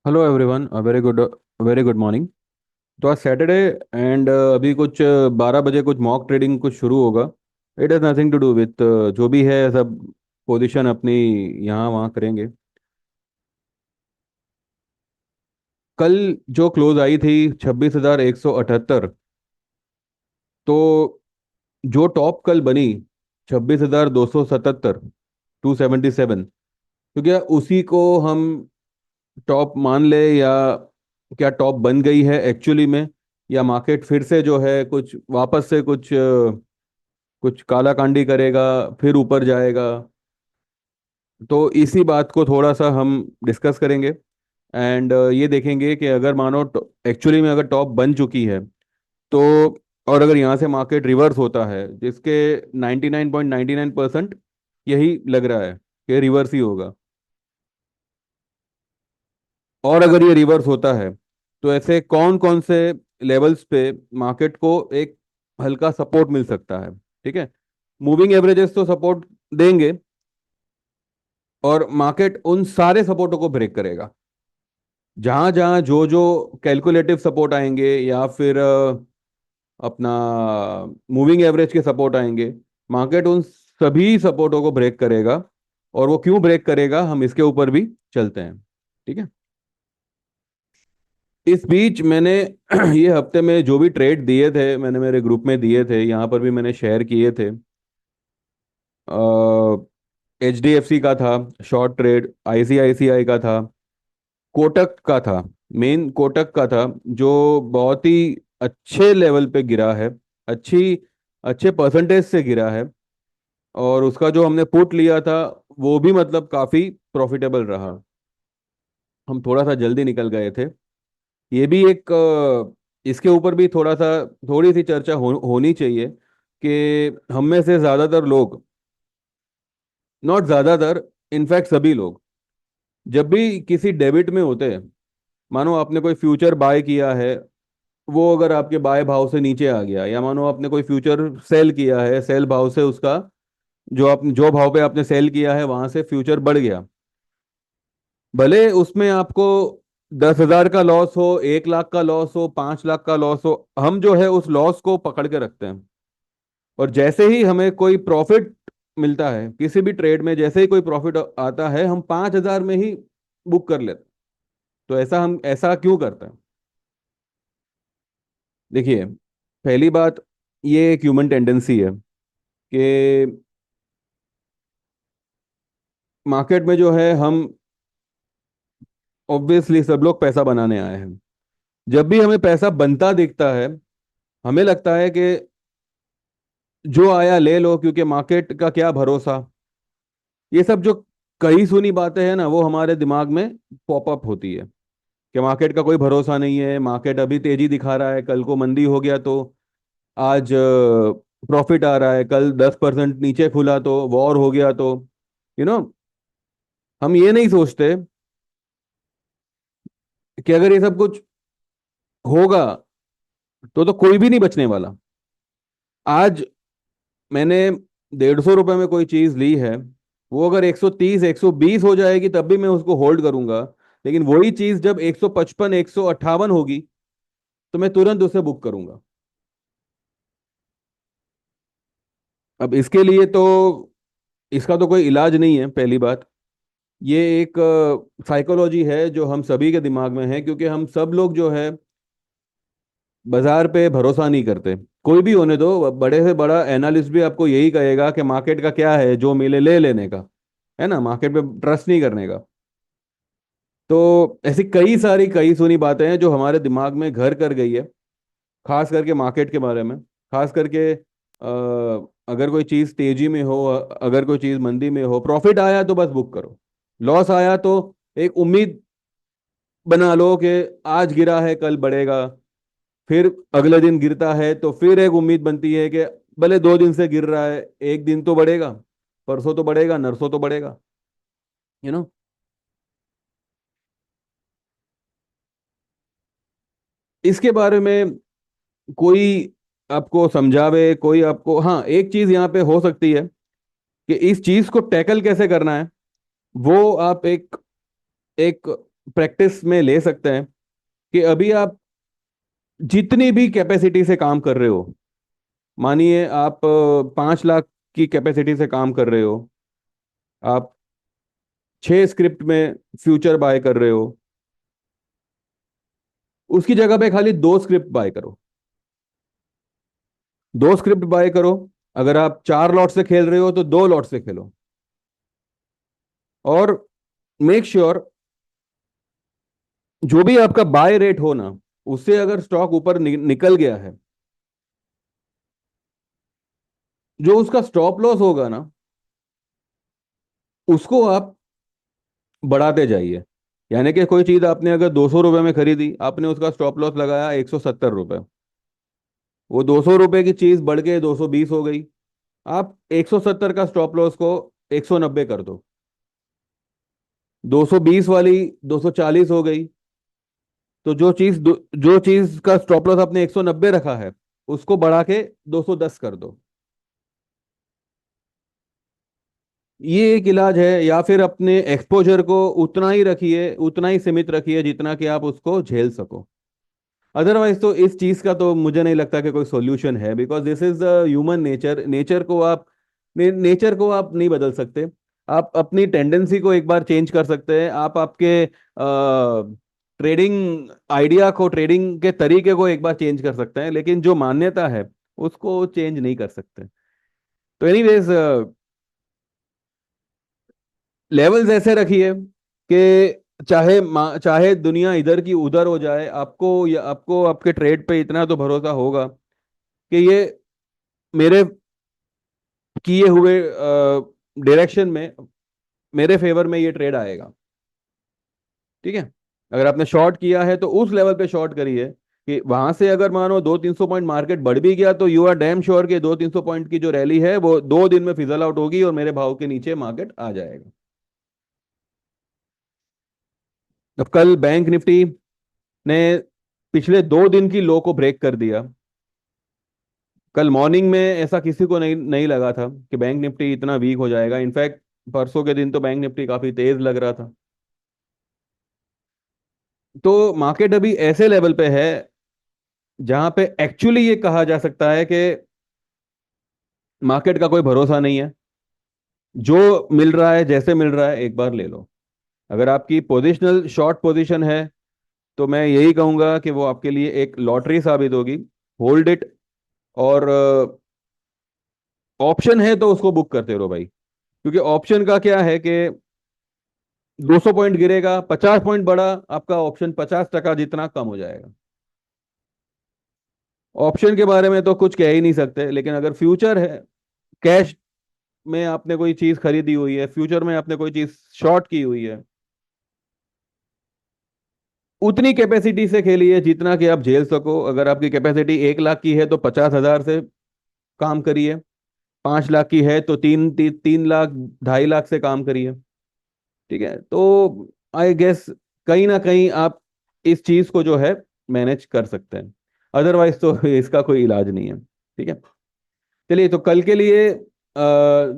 Hello everyone, very good morning. तो आज Saturday and अभी कुछ 12 बजे कुछ मॉक ट्रेडिंग कुछ शुरू होगा। It has nothing to do with जो भी है सब पोजीशन अपनी यहाँ वहाँ करेंगे। कल जो क्लोज आई थी 26,178। तो जो टॉप कल बनी 26,277, 277। तो क्या उसी को हम टॉप मान ले, या क्या टॉप बन गई है एक्चुअली में, या मार्केट फिर से जो है कुछ वापस से कुछ काला कांडी करेगा, फिर ऊपर जाएगा। तो इसी बात को थोड़ा सा हम डिस्कस करेंगे। एंड ये देखेंगे कि अगर मानो एक्चुअली में अगर टॉप बन चुकी है तो, और अगर यहाँ से मार्केट रिवर्स होता है, जिसके 99.99% यही लग रहा है कि रिवर्स ही होगा। और अगर ये रिवर्स होता है तो ऐसे कौन कौन से लेवल्स पे मार्केट को एक हल्का सपोर्ट मिल सकता है। ठीक है। मूविंग एवरेजेस तो सपोर्ट देंगे, और मार्केट उन सारे सपोर्टों को ब्रेक करेगा। जहां जहां जो जो कैलकुलेटिव सपोर्ट आएंगे, या फिर अपना मूविंग एवरेज के सपोर्ट आएंगे, मार्केट उन सभी सपोर्टों को ब्रेक करेगा। और वो क्यों ब्रेक करेगा, हम इसके ऊपर भी चलते हैं। ठीक है। इस बीच मैंने ये हफ्ते में जो भी ट्रेड दिए थे, मैंने मेरे ग्रुप में दिए थे, यहाँ पर भी मैंने शेयर किए थे। HDFC का था शॉर्ट ट्रेड, ICICI का था, कोटक का था। मेन कोटक का था, जो बहुत ही अच्छे लेवल पे गिरा है, अच्छी अच्छे परसेंटेज से गिरा है। और उसका जो हमने पुट लिया था वो भी मतलब काफी प्रॉफिटेबल रहा। हम थोड़ा सा जल्दी निकल गए थे। ये भी एक इसके ऊपर भी थोड़ी सी चर्चा होनी चाहिए कि हम में से ज्यादातर लोग, नॉट ज्यादातर, इनफैक्ट सभी लोग, जब भी किसी डेबिट में होते हैं, मानो आपने कोई फ्यूचर बाय किया है, वो अगर आपके बाय भाव से नीचे आ गया, या मानो आपने कोई फ्यूचर सेल किया है, सेल भाव से उसका जो भाव पे आपने सेल किया है वहां से फ्यूचर बढ़ गया, भले उसमें आपको 10,000 का लॉस हो, 1 लाख का लॉस हो, 5 लाख का लॉस हो, हम जो है उस लॉस को पकड़ के रखते हैं। और जैसे ही हमें कोई प्रॉफिट मिलता है किसी भी ट्रेड में, जैसे ही कोई प्रॉफिट आता है, हम 5,000 में ही बुक कर लेते हैं। तो हम ऐसा क्यों करते हैं? देखिए, पहली बात, ये एक ह्यूमन टेंडेंसी है कि मार्केट में जो है हम, ऑब्वियसली सब लोग पैसा बनाने आए हैं। जब भी हमें पैसा बनता दिखता है, हमें लगता है कि जो आया ले लो, क्योंकि मार्केट का क्या भरोसा। ये सब जो कही सुनी बातें हैं ना, वो हमारे दिमाग में पॉपअप होती है कि मार्केट का कोई भरोसा नहीं है, मार्केट अभी तेजी दिखा रहा है, कल को मंदी हो गया तो आज प्रॉफिट आ रहा है, कल 10% नीचे खुला तो वॉर हो गया तो, यू नो हम ये नहीं सोचते कि अगर ये सब कुछ होगा तो कोई भी नहीं बचने वाला। आज मैंने 150 रुपए में कोई चीज ली है, वो अगर 130 120 हो जाएगी तब भी मैं उसको होल्ड करूंगा। लेकिन वही चीज जब 155 158 होगी तो मैं तुरंत उसे बुक करूंगा। अब इसके लिए तो, इसका तो कोई इलाज नहीं है पहली बात। ये एक साइकोलॉजी है जो हम सभी के दिमाग में है, क्योंकि हम सब लोग जो है बाजार पे भरोसा नहीं करते। कोई भी होने दो, बड़े से बड़ा एनालिस्ट भी आपको यही कहेगा कि मार्केट का क्या है, जो मिले ले लेने का, है ना, मार्केट पे ट्रस्ट नहीं करने का। तो ऐसी कई सारी कई सुनी बातें हैं जो हमारे दिमाग में घर कर गई है, खास करके मार्केट के बारे में। खास करके अगर कोई चीज़ तेजी में हो, अगर कोई चीज़ मंदी में हो, प्रॉफिट आया तो बस बुक करो, लॉस आया तो एक उम्मीद बना लो कि आज गिरा है कल बढ़ेगा। फिर अगले दिन गिरता है तो फिर एक उम्मीद बनती है कि भले 2 दिन से गिर रहा है, एक दिन तो बढ़ेगा, परसों तो बढ़ेगा, नरसों तो बढ़ेगा। यू नो इसके बारे में कोई आपको समझावे, कोई आपको, हाँ एक चीज यहाँ पे हो सकती है कि इस चीज को टैकल कैसे करना है, वो आप एक एक प्रैक्टिस में ले सकते हैं कि अभी आप जितनी भी कैपेसिटी से काम कर रहे हो, मानिए आप 5 लाख की कैपेसिटी से काम कर रहे हो, आप 6 स्क्रिप्ट में फ्यूचर बाय कर रहे हो, उसकी जगह पे खाली 2 स्क्रिप्ट बाय करो। 2 स्क्रिप्ट बाय करो। अगर आप 4 लॉट से खेल रहे हो तो 2 लॉट से खेलो। और मेक श्योर जो भी आपका बाय रेट हो ना, उससे अगर स्टॉक ऊपर निकल गया है, जो उसका स्टॉप लॉस होगा ना, उसको आप बढ़ाते जाइए। यानी कि कोई चीज आपने अगर 200 रुपए में खरीदी, आपने उसका स्टॉप लॉस लगाया 170 रुपए, वो 200 रुपए की चीज बढ़ के 220 हो गई, आप 170 का स्टॉप लॉस को 190 कर दो। 220 वाली 240 हो गई। तो जो चीज का स्टॉप लॉस आपने 190 रखा है, उसको बढ़ा के 210 कर दो। ये एक इलाज है। या फिर अपने एक्सपोजर को उतना ही रखिए, उतना ही सीमित रखिए जितना कि आप उसको झेल सको। अदरवाइज तो इस चीज का तो मुझे नहीं लगता कि कोई सॉल्यूशन है, because this is the human nature. Nature को आप नहीं बदल सकते। आप अपनी टेंडेंसी को एक बार चेंज कर सकते हैं, आप आपके ट्रेडिंग आइडिया को, ट्रेडिंग के तरीके को एक बार चेंज कर सकते हैं, लेकिन जो मान्यता है उसको चेंज नहीं कर सकते। तो एनीवेज, लेवल्स ऐसे रखिए कि चाहे दुनिया इधर की उधर हो जाए, आपको आपके ट्रेड पे इतना तो भरोसा होगा कि ये मेरे किए हुए डायरेक्शन में, मेरे फेवर में ये ट्रेड आएगा। ठीक है। अगर आपने शॉर्ट किया है तो उस लेवल पे शॉर्ट करिए कि वहां से अगर मानो 200-300 पॉइंट मार्केट बढ़ भी गया तो यू आर डैम श्योर कि 200-300 पॉइंट की जो रैली है वो 2 दिन में फिजल आउट होगी और मेरे भाव के नीचे मार्केट आ जाएगा। अब कल बैंक निफ्टी ने पिछले 2 दिन की लो को ब्रेक कर दिया। कल मॉर्निंग में ऐसा किसी को नहीं नहीं लगा था कि बैंक निफ्टी इतना वीक हो जाएगा। इनफैक्ट परसों के दिन तो बैंक निफ्टी काफी तेज लग रहा था। तो मार्केट अभी ऐसे लेवल पे है जहां पे एक्चुअली ये कहा जा सकता है कि मार्केट का कोई भरोसा नहीं है। जो मिल रहा है, जैसे मिल रहा है, एक बार ले लो। अगर आपकी पोजिशनल शॉर्ट पोजीशन है तो मैं यही कहूंगा कि वो आपके लिए एक लॉटरी साबित होगी। Hold it. और ऑप्शन है तो उसको बुक करते रहो भाई, क्योंकि ऑप्शन का क्या है कि 200 पॉइंट गिरेगा, 50 पॉइंट बढ़ा, आपका ऑप्शन 50% जितना कम हो जाएगा। ऑप्शन के बारे में तो कुछ कह ही नहीं सकते, लेकिन अगर फ्यूचर है, कैश में आपने कोई चीज खरीदी हुई है, फ्यूचर में आपने कोई चीज शॉर्ट की हुई है, उतनी कैपेसिटी से खेलिए जितना कि आप झेल सको। अगर आपकी कैपेसिटी 1 लाख की है तो 50,000 से काम करिए। 5 लाख की है तो 3 लाख 2.5 लाख से काम करिए। ठीक है। तो आई गेस कहीं ना कहीं आप इस चीज को जो है मैनेज कर सकते हैं। अदरवाइज तो इसका कोई इलाज नहीं है। ठीक है। चलिए, तो कल के लिए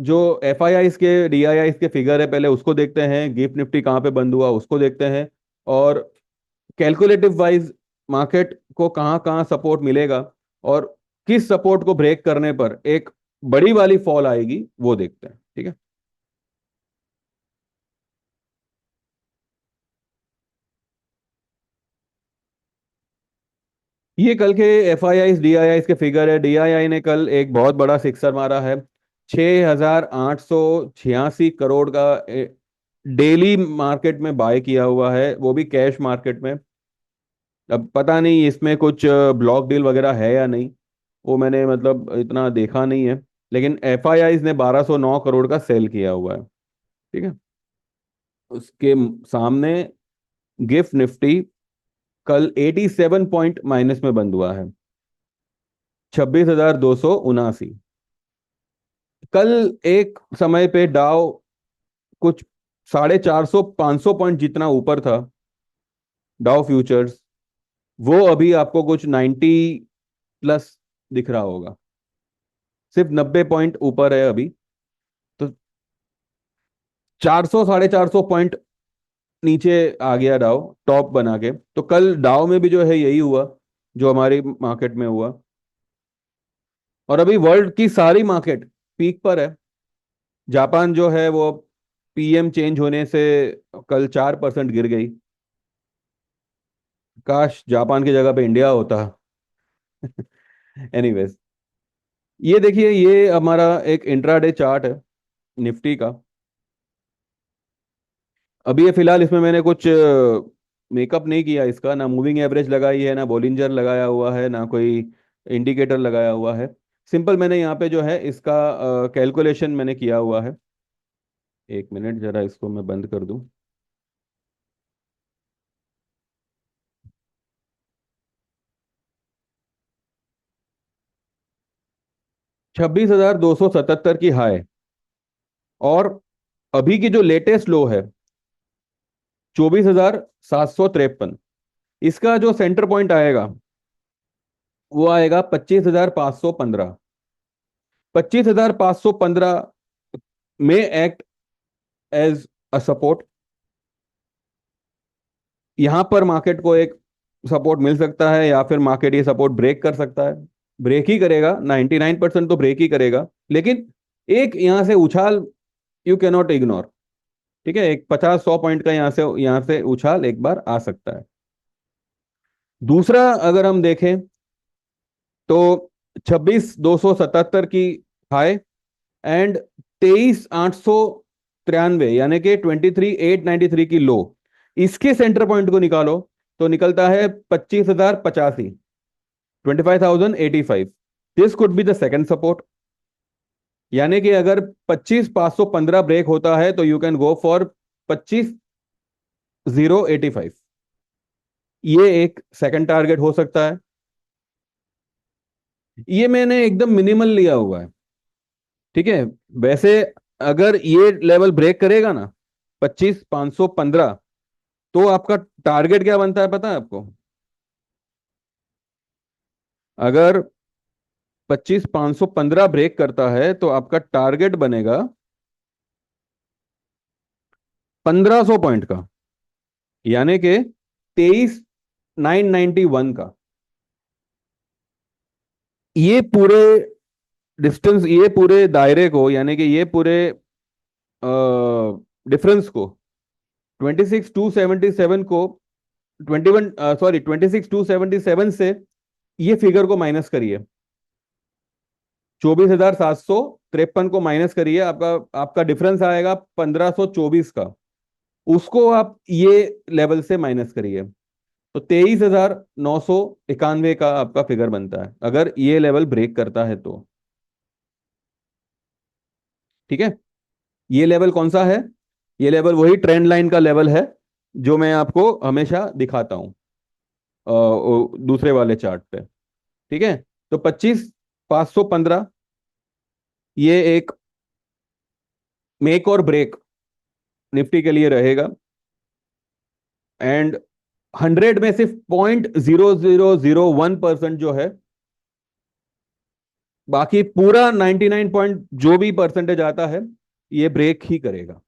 जो एफ आई आई के डी आई आई के फिगर है, पहले उसको देखते हैं। गिफ्ट निफ्टी कहाँ पे बंद हुआ उसको देखते हैं। और कैलकुलेटिव वाइज मार्केट को कहाँ कहाँ सपोर्ट मिलेगा, और किस सपोर्ट को ब्रेक करने पर एक बड़ी वाली फॉल आएगी, वो देखते हैं। ठीक है। ये कल के F I I D I आई के फिगर है। डी आई आई ने कल एक बहुत बड़ा सिक्सर मारा है। 6,886 करोड़ का डेली मार्केट में बाय किया हुआ है, वो भी कैश मार्केट में। अब पता नहीं इसमें कुछ ब्लॉक डील वगैरह है या नहीं, वो मैंने मतलब इतना देखा नहीं है। लेकिन एफ आई आई ने 1,209 करोड़ का सेल किया हुआ है। ठीक है। उसके सामने गिफ्ट निफ्टी कल 87 पॉइंट माइनस में बंद हुआ है। 26,279। कल एक समय पे डाउ कुछ 450 500 पॉइंट जितना ऊपर था। डाउ फ्यूचर्स, वो अभी आपको कुछ 90 प्लस दिख रहा होगा। सिर्फ 90 पॉइंट ऊपर है अभी। तो 400 450 पॉइंट नीचे आ गया डाउ टॉप बना के। तो कल डाउ में भी जो है यही हुआ जो हमारी मार्केट में हुआ। और अभी वर्ल्ड की सारी मार्केट पीक पर है। जापान जो है वो पीएम चेंज होने से कल 4% गिर गई। काश जापान की जगह पे इंडिया होता। एनीवेज, ये देखिए ये हमारा एक इंट्राडे चार्ट है निफ्टी का। अभी ये फिलहाल इसमें मैंने कुछ मेकअप नहीं किया इसका, ना मूविंग एवरेज लगाई है, ना बॉलिंजर लगाया हुआ है, ना कोई इंडिकेटर लगाया हुआ है। सिंपल मैंने यहाँ पे जो है इसका कैलकुलेशन मैंने किया हुआ है। एक मिनट जरा इसको मैं बंद कर दूं। 26,277 की हाई, और अभी की जो लेटेस्ट लो है 24,753। इसका जो सेंटर पॉइंट आएगा वो आएगा 25,515। 25,515 में एक्ट एज अ सपोर्ट। यहां पर मार्केट को एक सपोर्ट मिल सकता है, या फिर मार्केट ये सपोर्ट ब्रेक कर सकता है। ब्रेक ही करेगा, 99% तो ब्रेक ही करेगा। लेकिन एक यहां से उछाल यू कैन नॉट इग्नोर। ठीक है, एक 50-100 पॉइंट का यहां से उछाल एक बार आ सकता है। दूसरा अगर हम देखें तो 26,277 की हाई एंड 23,893 यानी कि 23,893 की लो, इसके सेंटर पॉइंट को निकालो तो निकलता है 25,085, 25,085। This could be the second support. यानी कि अगर 25,515 ब्रेक होता है तो यू कैन गो फॉर 25,085। ये एक सेकंड टारगेट हो सकता है। ये मैंने एकदम मिनिमल लिया हुआ है। ठीक है, वैसे अगर ये लेवल ब्रेक करेगा ना 25,515, तो आपका टारगेट क्या बनता है पता है आपको? अगर 25,515 ब्रेक करता है तो आपका टारगेट बनेगा 1,500 पॉइंट का, यानी कि 23,991 का। ये पूरे डिस्टेंस, ये पूरे दायरे को, यानी कि ये पूरे डिफरेंस को, 26,277 को 21 सॉरी 26,277 से ये फिगर को माइनस करिए। 24,753 को माइनस करिए, आपका आपका डिफरेंस आएगा 1,524 का। उसको आप ये लेवल से माइनस करिए तो 23,991 का आपका फिगर बनता है, अगर ये लेवल ब्रेक करता है तो। ठीक है, ये लेवल कौन सा है? ये लेवल वही ट्रेंड लाइन का लेवल है जो मैं आपको हमेशा दिखाता हूं दूसरे वाले चार्ट पे। ठीक है, तो 25,515 ये एक मेक और ब्रेक निफ्टी के लिए रहेगा। एंड 100 में सिर्फ 0.0001% जो है, बाकी पूरा 99 पॉइंट जो भी परसेंटेज आता है ये ब्रेक ही करेगा।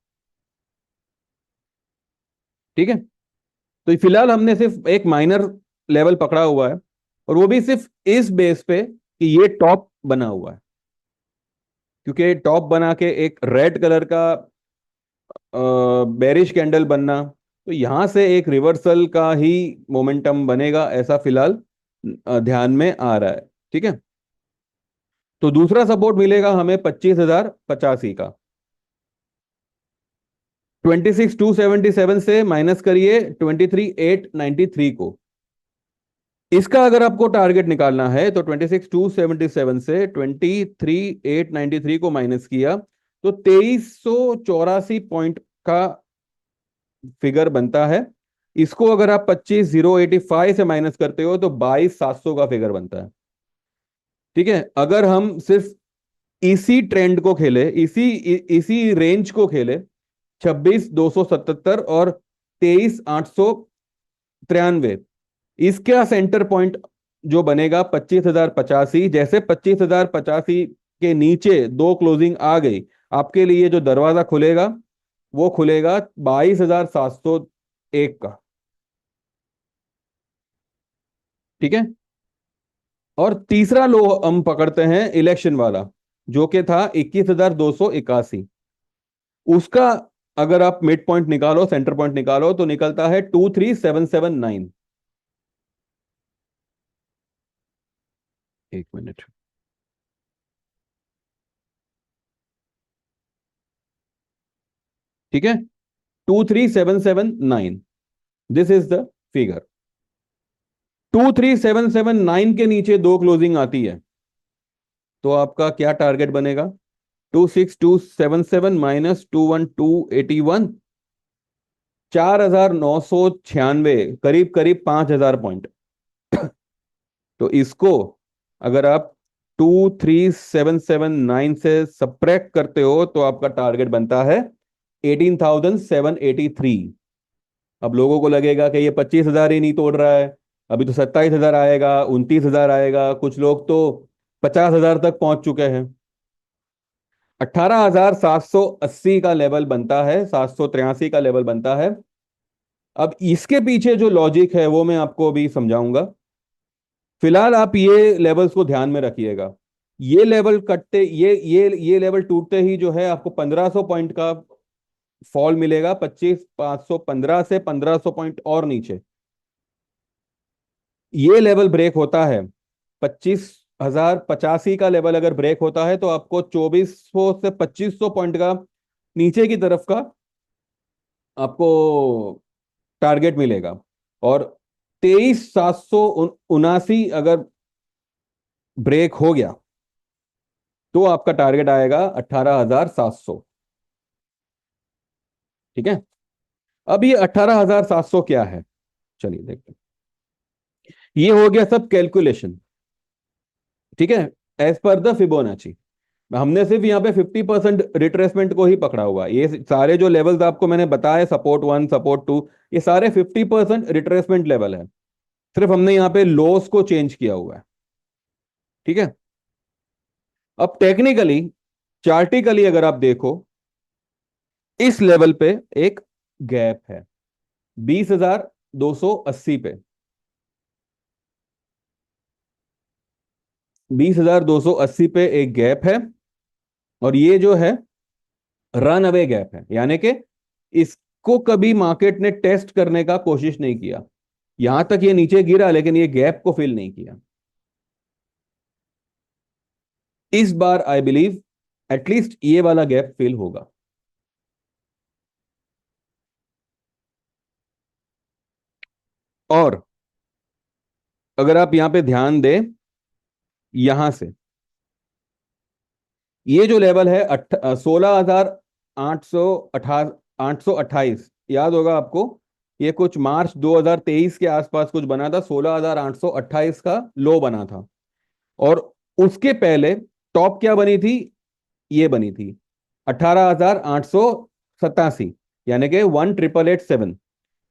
ठीक है, तो फिलहाल हमने सिर्फ एक माइनर लेवल पकड़ा हुआ है, और वो भी सिर्फ इस बेस पे कि ये टॉप बना हुआ है। क्योंकि टॉप बना के एक रेड कलर का बेरिश कैंडल बनना, तो यहां से एक रिवर्सल का ही मोमेंटम बनेगा, ऐसा फिलहाल ध्यान में आ रहा है। ठीक है, तो दूसरा सपोर्ट मिलेगा हमें 25,085 का। 26,277 से माइनस करिए 23,893 को। इसका अगर आपको टारगेट निकालना है तो 26,277 से 23,893 को माइनस किया तो 2,384 पॉइंट का फिगर बनता है। इसको अगर आप 25,085 से माइनस करते हो तो 22,700 का फिगर बनता है। ठीक है, अगर हम सिर्फ इसी ट्रेंड को खेले, इसी रेंज को खेले, 26,277 और 23,893, इसका सेंटर पॉइंट जो बनेगा 25,085। जैसे 25,085 के नीचे दो क्लोजिंग आ गई, आपके लिए जो दरवाजा खुलेगा वो खुलेगा 22,700 एक का। ठीक है। और तीसरा लो हम पकड़ते हैं इलेक्शन वाला, जो कि था 21,281। उसका अगर आप मिड पॉइंट निकालो, सेंटर पॉइंट निकालो, तो निकलता है 23,779। एक मिनट। ठीक है, 23,779, दिस इज द फिगर। 23,779 के नीचे दो क्लोजिंग आती है, तो आपका क्या टारगेट बनेगा? 26,277 माइनस 21,281, 4,996, करीब करीब 5,000 पॉइंट। तो इसको अगर आप 23,779 से सब्ट्रैक्ट करते हो तो आपका टारगेट बनता है 18,783। अब लोगों को लगेगा कि ये 25,000 ही नहीं तोड़ रहा है, अभी तो 27,000 आएगा, 29,000 आएगा, कुछ लोग तो 50,000 तक पहुंच चुके हैं। 18,780 का लेवल बनता है, 783 का लेवल बनता है। अब इसके पीछे जो लॉजिक है वो मैं आपको अभी समझाऊंगा। फिलहाल आप ये लेवल्स को ध्यान में रखिएगा। ये लेवल कटते, ये लेवल टूटते ही जो है आपको 1,500 पॉइंट का फॉल मिलेगा, 25,515 से 1,500 पॉइंट और नीचे। ये लेवल ब्रेक होता है, 25,085 का लेवल अगर ब्रेक होता है तो आपको 2,400 से 2,500 पॉइंट का नीचे की तरफ का आपको टारगेट मिलेगा। और 23,779 अगर ब्रेक हो गया तो आपका टारगेट आएगा 18,700। ठीक है। अब ये 18,700 क्या है, चलिए देखते हैं। ये हो गया सब कैलकुलेशन। ठीक है, एज पर द फिबोनाची। हमने सिर्फ यहाँ पे 50% रिट्रेसमेंट को ही पकड़ा हुआ है। ये सारे जो लेवल्स आपको मैंने बताए, सपोर्ट 1, सपोर्ट 2, ये सारे 50% रिट्रेसमेंट लेवल है। सिर्फ हमने यहाँ पे लोस को चेंज किया हुआ है। ठीक है। अब टेक्निकली, चार्टिकली अगर आप देखो, इस लेवल पे एक गैप है 20,280 पे। 20,280 पे एक गैप है, और ये जो है रन अवे गैप है, यानी कि इसको कभी मार्केट ने टेस्ट करने का कोशिश नहीं किया। यहां तक ये नीचे गिरा लेकिन ये गैप को फिल नहीं किया। इस बार आई बिलीव एटलीस्ट ये वाला गैप फिल होगा। और अगर आप यहां पे ध्यान दें, यहां से ये जो लेवल है 16,828, याद होगा आपको, ये कुछ मार्च 2023 के आसपास कुछ बना था, 16,828 का लो बना था। और उसके पहले टॉप क्या बनी थी? ये बनी थी 18,887, यानी कि 18,887।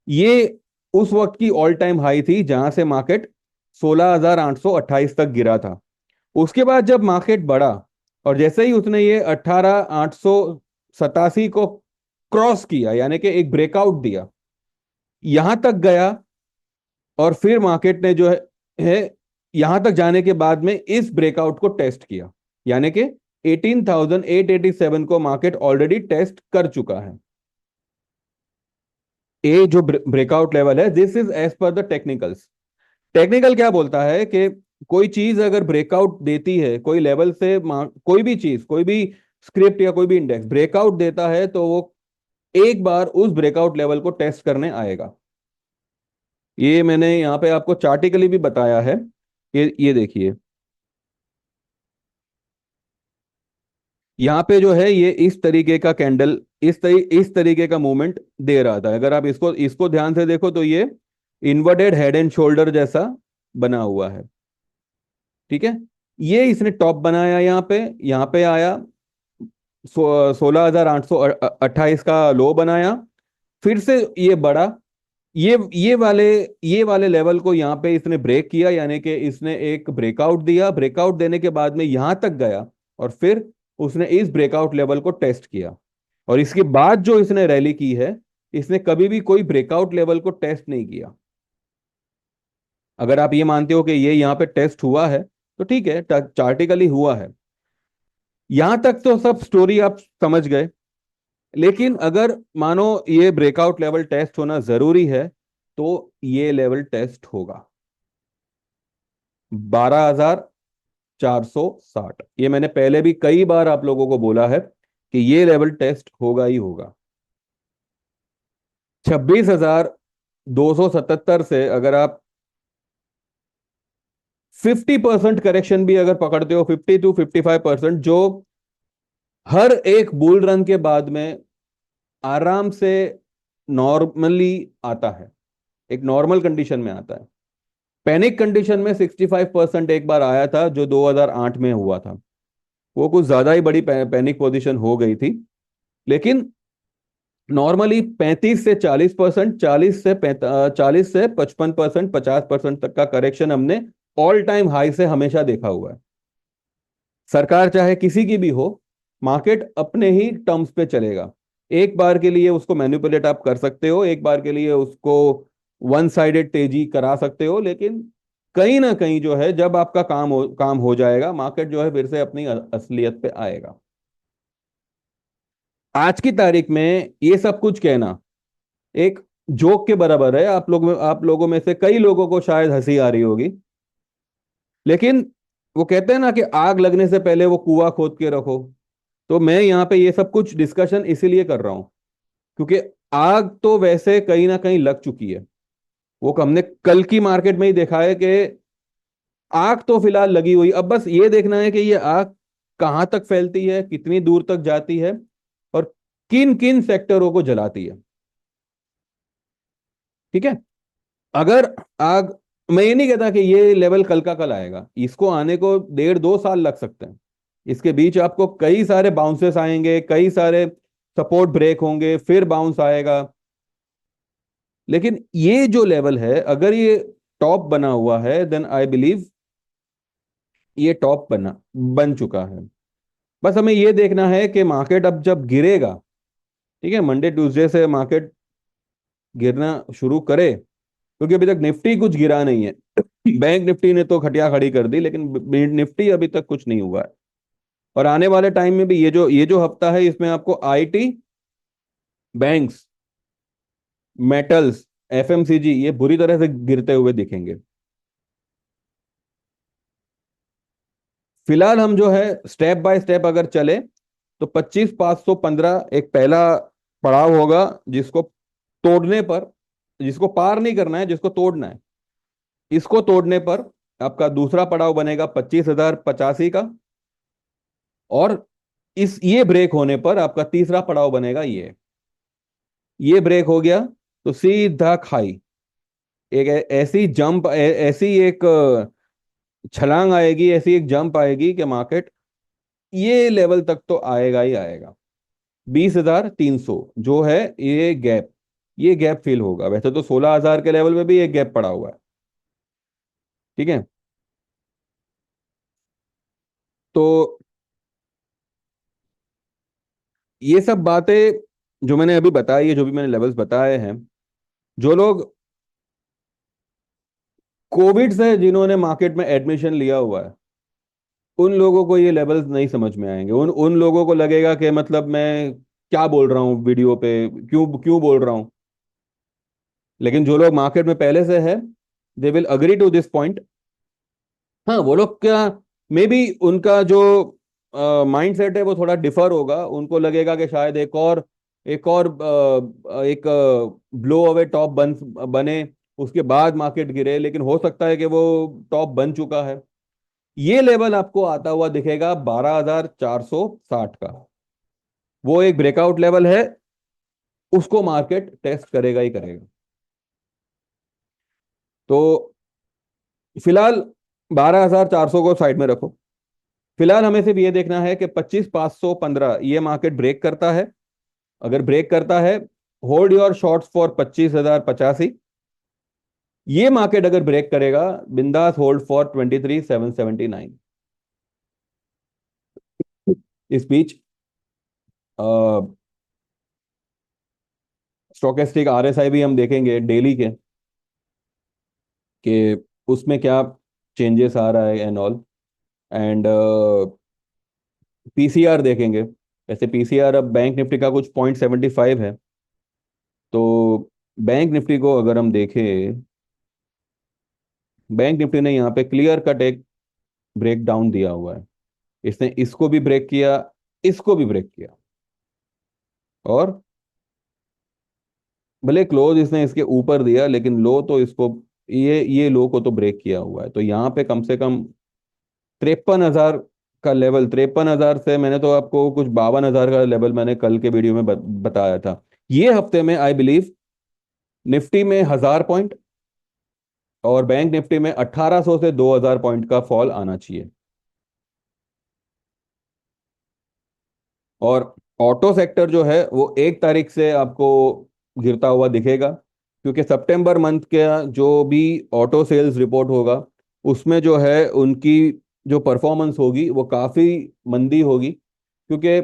ये उस वक्त की ऑल टाइम हाई थी जहां से मार्केट 16,828 तक गिरा था। उसके बाद जब मार्केट बढ़ा और जैसे ही उसने ये 18,887 को क्रॉस किया, यानी कि एक ब्रेकआउट दिया, यहां तक गया, और फिर मार्केट ने जो है यहां तक जाने के बाद में इस ब्रेकआउट को टेस्ट किया, यानी कि 18,887 को मार्केट ऑलरेडी टेस्ट कर चुका है। ये जो ब्रेकआउट लेवल है, this is as per the technicals. Technical क्या बोलता है कि कोई चीज अगर ब्रेकआउट देती है कोई लेवल से, कोई भी चीज, कोई भी स्क्रिप्ट या कोई भी इंडेक्स ब्रेकआउट देता है तो वो एक बार उस ब्रेकआउट लेवल को टेस्ट करने आएगा। ये मैंने यहाँ पे आपको चार्टिकली भी बताया है। ये देखिए, यहाँ पे जो है ये इस तरीके का कैंडल, इस तरीके का मूवमेंट दे रहा था। अगर आप इसको इसको ध्यान से देखो तो ये इन्वर्टेड हेड एंड शोल्डर जैसा बना हुआ है। ठीक है। ये इसने टॉप बनाया, यहाँ पे आया, 16,828 का लो बनाया, फिर से ये बढ़ा, ये वाले लेवल को यहाँ पे इसने ब्रेक किया, यानी कि इसने एक ब्रेकआउट दिया, ब्रेकआउट देने के बाद में यहां तक गया, और फिर उसने इस ब्रेकआउट लेवल को टेस्ट किया, और इसके बाद जो इसने रैली की है इसने कभी भी कोई ब्रेकआउट लेवल को टेस्ट नहीं किया। अगर आप ये मानते हो कि ये यहाँ पे टेस्ट हुआ है तो ठीक है, चार्टिकली हुआ है, यहां तक तो सब स्टोरी आप समझ गए। लेकिन अगर मानो ये ब्रेकआउट लेवल टेस्ट होना जरूरी है, तो ये लेवल टेस्ट होगा 12,460। ये मैंने पहले भी कई बार आप लोगों को बोला है कि ये लेवल टेस्ट होगा ही होगा। 26,277 से अगर आप 50% करेक्शन भी अगर पकड़ते हो, 50 to 55%, जो हर एक बुल रन के बाद में आराम से नॉर्मली आता है, एक नॉर्मल कंडीशन में आता है। पैनिक कंडीशन में 65% एक बार आया था, जो 2008 में हुआ था। वो कुछ ज्यादा ही बड़ी पैनिक पोजीशन हो गई थी। लेकिन नॉर्मली 35 से 40%, 40 से 55%, 50% तक का करेक्शन हमने ऑल टाइम हाई से हमेशा देखा हुआ है। सरकार चाहे किसी की भी हो, मार्केट अपने ही टर्म्स पे चलेगा। एक बार के लिए उसको मैनिपुलेट आप कर सकते हो, एक बार के लिए उसको वन साइडेड तेजी करा सकते हो, लेकिन कहीं ना कहीं जो है, जब आपका काम हो जाएगा, मार्केट जो है फिर से अपनी असलियत पे आएगा। आज की तारीख में ये सब कुछ कहना एक जोक के बराबर है। आप लोगों में से कई लोगों को शायद हंसी आ रही होगी, लेकिन वो कहते हैं ना कि आग लगने से पहले वो कुआं खोद के रखो। तो मैं यहाँ पे ये सब कुछ डिस्कशन इसीलिए कर रहा हूँ, क्योंकि आग तो वैसे कहीं ना कहीं लग चुकी है। वो हमने कल की मार्केट में ही देखा है कि आग तो फिलहाल लगी हुई, अब बस ये देखना है कि ये आग कहाँ तक फैलती है, कितनी दूर तक जाती है, और किन किन सेक्टरों को जलाती है। ठीक है। अगर आग, मैं ये नहीं कहता कि ये लेवल कल का कल आएगा, इसको आने को 1.5 2 साल लग सकते हैं। इसके बीच आपको कई सारे बाउंसेस आएंगे, कई सारे सपोर्ट ब्रेक होंगे, फिर बाउंस आएगा। लेकिन ये जो लेवल है, अगर ये टॉप बना हुआ है, देन आई बिलीव ये टॉप बन चुका है। बस हमें ये देखना है कि मार्केट अब जब गिरेगा, ठीक है, मंडे ट्यूसडे से मार्केट गिरना शुरू करे, क्योंकि अभी तक निफ्टी कुछ गिरा नहीं है। बैंक निफ्टी ने तो खटिया खड़ी कर दी, लेकिन निफ्टी अभी तक कुछ नहीं हुआ है। और आने वाले टाइम में भी ये जो हफ्ता है, इसमें आपको आईटी, बैंक्स, मेटल्स, एफएमसीजी ये बुरी तरह से गिरते हुए दिखेंगे। फिलहाल हम जो है स्टेप बाय स्टेप अगर चले, तो 25,515 एक पहला पड़ाव होगा, जिसको तोड़ने पर, जिसको पार नहीं करना है, जिसको तोड़ना है, इसको तोड़ने पर आपका दूसरा पड़ाव बनेगा 25,085 का। और इस ये ब्रेक होने पर आपका तीसरा पड़ाव बनेगा ये ब्रेक हो गया तो सीधा खाई, एक ऐसी जंप, ऐसी एक छलांग आएगी, ऐसी एक जंप आएगी कि मार्केट ये लेवल तक तो आएगा ही आएगा। 20,300 जो है, ये गैप फिल होगा। वैसे तो 16,000 के लेवल में भी एक गैप पड़ा हुआ है। ठीक है। तो ये सब बातें जो मैंने अभी बताई है, जो भी मैंने लेवल्स बताए हैं, जो लोग कोविड से जिन्होंने मार्केट में एडमिशन लिया हुआ है, उन लोगों को ये लेवल्स नहीं समझ में आएंगे। उन उन लोगों को लगेगा कि मतलब मैं क्या बोल रहा हूँ वीडियो पे, क्यों क्यों बोल रहा हूँ। लेकिन जो लोग मार्केट में पहले से है, they will agree to this point. हाँ, वो लोग क्या, मे बी उनका जो माइंड सेट है वो थोड़ा डिफर होगा। उनको लगेगा कि शायद एक ब्लो अवे टॉप बने, उसके बाद मार्केट गिरे। लेकिन हो सकता है कि वो टॉप बन चुका है। ये लेवल आपको आता हुआ दिखेगा 12,460 का। वो एक ब्रेकआउट लेवल है, उसको मार्केट टेस्ट करेगा ही करेगा। तो फिलहाल 12,400 को साइड में रखो। फिलहाल हमें सिर्फ ये देखना है कि 25,515 ये मार्केट ब्रेक करता है। अगर ब्रेक करता है, होल्ड योर शॉर्ट्स फॉर 25,085। ये मार्केट अगर ब्रेक करेगा, बिंदास होल्ड फॉर 23,779। इस बीच स्टोकेस्टिक आरएसआई भी हम देखेंगे डेली के, कि उसमें क्या चेंजेस आ रहा है एंड ऑल। एंड पीसीआर देखेंगे। वैसे पीसीआर अब बैंक निफ्टी का कुछ 0.75 है। तो बैंक निफ्टी को अगर हम देखें, बैंक निफ्टी ने यहाँ पे क्लियर कट एक ब्रेक डाउन दिया हुआ है। इसने इसको भी ब्रेक किया, इसको भी ब्रेक किया, और भले क्लोज इसने इसके ऊपर दिया, लेकिन लो तो इसको, ये लो को तो ब्रेक किया हुआ है। तो यहाँ पे कम से कम 53,000 का लेवल, 53,000 से मैंने तो आपको कुछ 52,000 का लेवल मैंने कल के वीडियो में बताया था। ये हफ्ते में आई बिलीव निफ्टी में 1,000 पॉइंट और बैंक निफ्टी में 1,800 से 2,000 पॉइंट का फॉल आना चाहिए। और ऑटो सेक्टर जो है वो 1 तारीख से आपको गिरता हुआ दिखेगा, क्योंकि सितंबर मंथ का जो भी ऑटो सेल्स रिपोर्ट होगा, उसमें जो है उनकी जो परफॉर्मेंस होगी वो काफ़ी मंदी होगी। क्योंकि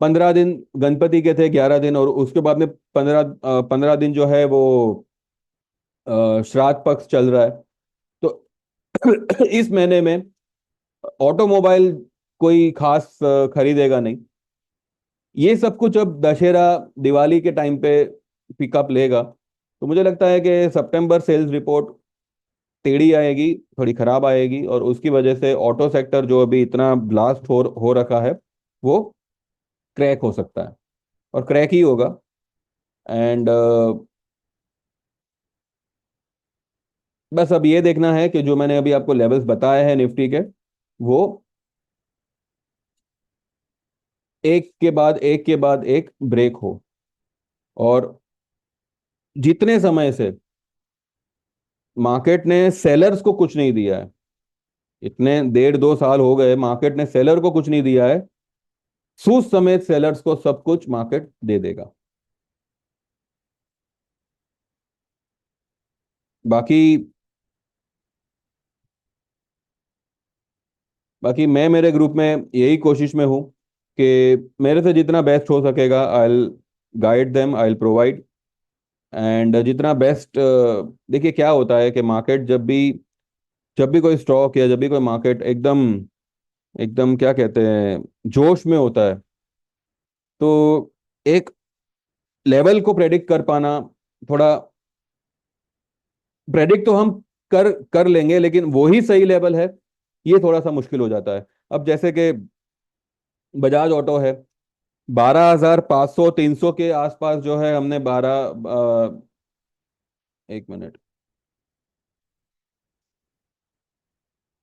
15 दिन गणपति के थे, 11 दिन, और उसके बाद में 15 दिन जो है वो श्राद्ध पक्ष चल रहा है। तो इस महीने में ऑटोमोबाइल कोई खास खरीदेगा नहीं। ये सब कुछ अब दशहरा दिवाली के टाइम पे पिकअप लेगा। तो मुझे लगता है कि सितंबर सेल्स रिपोर्ट टेढ़ी आएगी, थोड़ी खराब आएगी, और उसकी वजह से ऑटो सेक्टर जो अभी इतना ब्लास्ट हो रखा है वो क्रैक हो सकता है, और क्रैक ही होगा। एंड बस अब ये देखना है कि जो मैंने अभी आपको लेवल्स बताए हैं निफ्टी के, वो एक के बाद एक ब्रेक हो। और जितने समय से मार्केट ने सेलर्स को कुछ नहीं दिया है, इतने 1.5-2 साल हो गए, मार्केट ने सेलर को कुछ नहीं दिया है, सूद समेत सेलर्स को सब कुछ मार्केट दे देगा। बाकी बाकी मैं मेरे ग्रुप में यही कोशिश में हूँ कि मेरे से जितना बेस्ट हो सकेगा आई guide them, I provide. And जितना बेस्ट, देखिए क्या होता है कि मार्केट जब भी कोई स्टॉक या जब भी कोई मार्केट एकदम एकदम क्या कहते हैं, जोश में होता है, तो एक लेवल को प्रेडिक्ट कर पाना, थोड़ा प्रेडिक्ट तो हम कर कर लेंगे, लेकिन वो ही सही लेवल है, ये थोड़ा सा मुश्किल हो जाता है। अब जैसे कि बजाज ऑटो है, 12,500 300 के आसपास जो है, हमने 1 मिनट,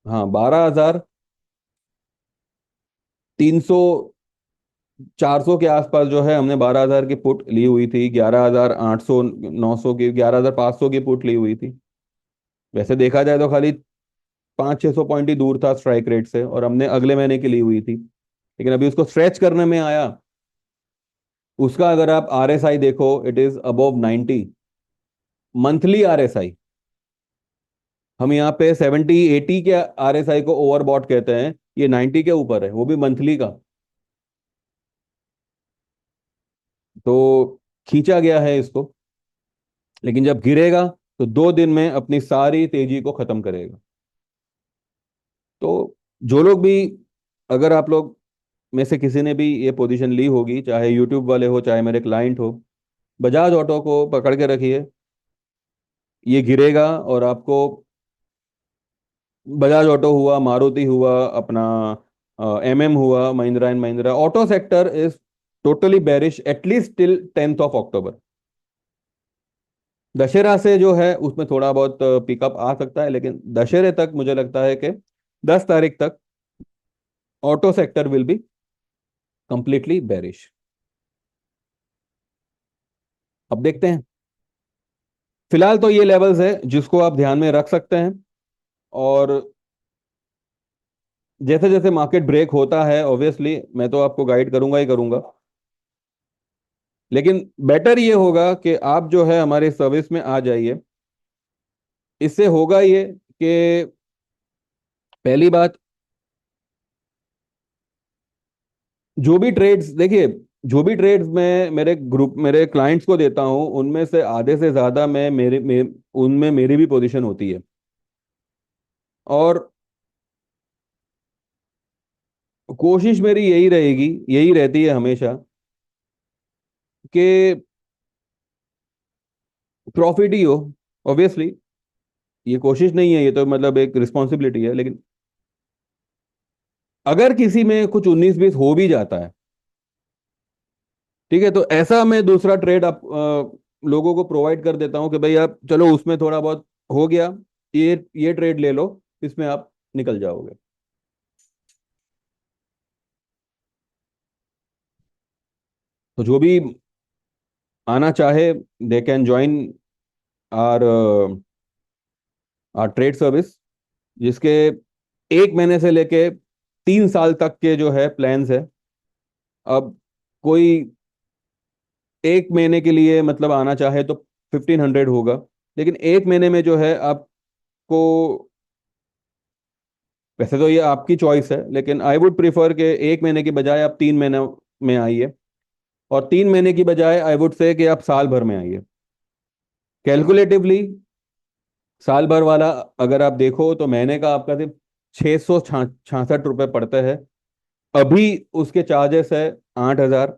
हाँ, 12,300 400 के आसपास जो है हमने 12,000 की पुट ली हुई थी, 11,800 900 की, 11,500 की पुट ली हुई थी। वैसे देखा जाए तो खाली 500-600 पॉइंट ही दूर था स्ट्राइक रेट से, और हमने अगले महीने की ली हुई थी। लेकिन अभी उसको स्ट्रेच करने में आया, उसका अगर आप आरएसआई देखो, it is above 90 monthly RSI. हम यहाँ पे 70-80 के आरएसआई को ओवरबॉट कहते हैं, ये 90 के ऊपर है, वो भी मंथली का। तो खींचा गया है इसको, लेकिन जब गिरेगा तो 2 दिन में अपनी सारी तेजी को खत्म करेगा। तो जो लोग भी, अगर आप लोग में से किसी ने भी ये पोजीशन ली होगी, चाहे यूट्यूब वाले हो चाहे मेरे क्लाइंट हो, बजाज ऑटो को पकड़ के रखिए। ये गिरेगा और आपको बजाज ऑटो हुआ, मारुति हुआ, अपना एमएम हुआ, Mahindra and Mahindra, auto sector is totally bearish at least till 10th of October. Dussehra से जो है उसमें थोड़ा बहुत पिकअप आ सकता है, लेकिन दशहरे तक मुझे लगता है कि 10 तारीख तक auto sector will be completely bearish. अब देखते हैं। फिलहाल तो ये लेवल्स है जिसको आप ध्यान में रख सकते हैं, और जैसे जैसे मार्केट ब्रेक होता है ऑब्वियसली मैं तो आपको गाइड करूंगा ही करूंगा। लेकिन बेटर ये होगा कि आप जो है हमारे सर्विस में आ जाइए। इससे होगा ये कि पहली बात, जो भी ट्रेड्स देखिए, जो भी ट्रेड्स मैं मेरे क्लाइंट्स को देता हूँ उनमें से आधे से ज्यादा उनमें मेरी भी पोजीशन होती है। और कोशिश मेरी यही रहेगी, यही रहती है हमेशा, कि प्रॉफिट ही हो। ऑब्वियसली ये कोशिश नहीं है, ये तो मतलब एक रिस्पॉन्सिबिलिटी है, लेकिन अगर किसी में कुछ 19-20 हो भी जाता है, ठीक है, तो ऐसा मैं दूसरा ट्रेड आप लोगों को प्रोवाइड कर देता हूँ कि भाई आप चलो उसमें थोड़ा बहुत हो गया, ये ट्रेड ले लो, इसमें आप निकल जाओगे। तो जो भी आना चाहे, they can join R R trade service, जिसके 1 महीने से लेके 3 साल तक के जो है प्लान्स है। अब कोई 1 महीने के लिए मतलब आना चाहे तो 1500 होगा, लेकिन 1 महीने में जो है आपको, वैसे तो ये आपकी चॉइस है, लेकिन आई वुड प्रिफर कि 1 महीने की बजाय आप 3 महीने में आइए, और 3 महीने की बजाय आई वुड से कि आप साल भर में आइए। कैलकुलेटिवली साल भर वाला अगर आप देखो तो महीने का आपका सिर्फ 666 रुपये पड़ता है। अभी उसके चार्जेस है 8,000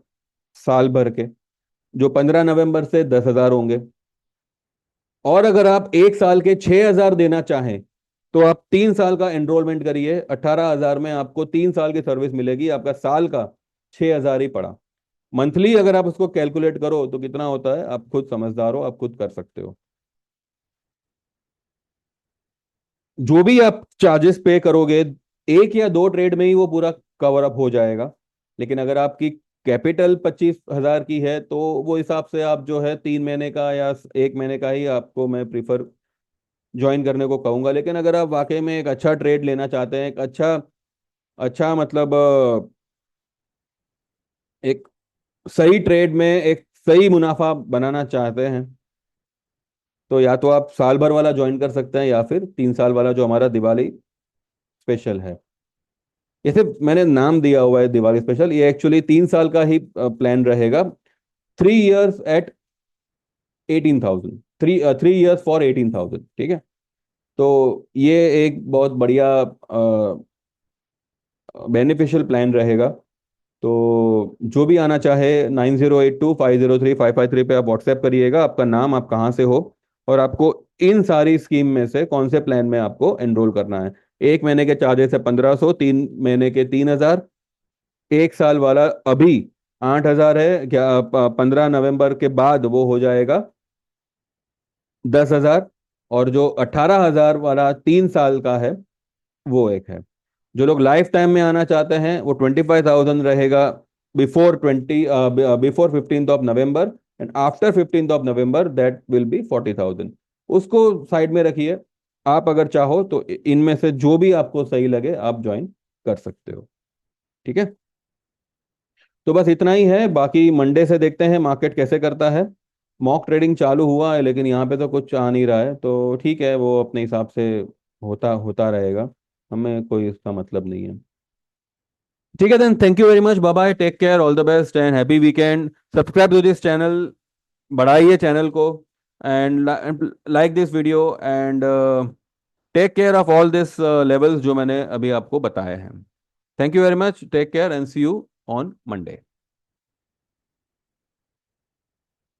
साल भर के, जो 15 नवंबर से 10,000 होंगे। और अगर आप 1 साल के 6,000 देना चाहें तो आप 3 साल का एनरोलमेंट करिए, 18,000 में आपको 3 साल की सर्विस मिलेगी, आपका साल का 6,000 ही पड़ा। मंथली अगर आप उसको कैलकुलेट करो तो कितना होता है, आप खुद समझदार हो, आप खुद कर सकते हो। जो भी आप चार्जेस पे करोगे, 1 या 2 ट्रेड में ही वो पूरा कवर अप हो जाएगा। लेकिन अगर आपकी कैपिटल 25,000 की है तो वो हिसाब से आप जो है 3 महीने का या 1 महीने का ही आपको मैं प्रीफर ज्वाइन करने को कहूंगा। लेकिन अगर आप वाकई में एक अच्छा ट्रेड लेना चाहते हैं, एक अच्छा अच्छा मतलब एक सही ट्रेड में एक सही मुनाफा बनाना चाहते हैं, तो या तो आप साल भर वाला ज्वाइन कर सकते हैं या फिर 3 साल वाला जो हमारा दिवाली स्पेशल है। जैसे मैंने नाम दिया हुआ है दिवाली स्पेशल, ये एक्चुअली 3 साल का ही प्लान रहेगा। 3 इयर्स एट 18,000, 3 इयर्स फॉर 18,000, ठीक है। तो ये एक बहुत बढ़िया बेनिफिशियल प्लान रहेगा। तो जो भी आना चाहे 9082503553 पे आप व्हाट्सएप करिएगा, आपका नाम, आप कहाँ से हो, और आपको इन सारी स्कीम में से कौन से प्लान में आपको एनरोल करना है। 1 महीने के चार्जेस है 1,500, 3 महीने के 3,000, 1 साल वाला अभी 8,000 है क्या, 15 नवंबर के बाद वो हो जाएगा 10,000, और जो 18,000 वाला 3 साल का है वो एक है। जो लोग लाइफ टाइम में आना चाहते हैं वो 25,000 रहेगा, before 15th of November, and after 15th of November that will be 40,000। उसको साइड में रखिए। आप अगर चाहो तो इनमें से जो भी आपको सही लगे आप ज्वाइन कर सकते हो, ठीक है। तो बस इतना ही है, बाकी मंडे से देखते हैं मार्केट कैसे करता है। मॉक ट्रेडिंग चालू हुआ है लेकिन यहाँ पे तो कुछ आ नहीं रहा है, तो ठीक है, वो अपने हिसाब से होता होता रहेगा, हमें कोई इसका मतलब नहीं है। ठीक है, then thank you very much, bye bye, take care, all the best and happy weekend. Subscribe to this channel, बढ़ाइए चैनल को, and like this video, and take care of all this levels जो मैंने अभी आपको बताए हैं। Thank you very much, take care and see you on Monday.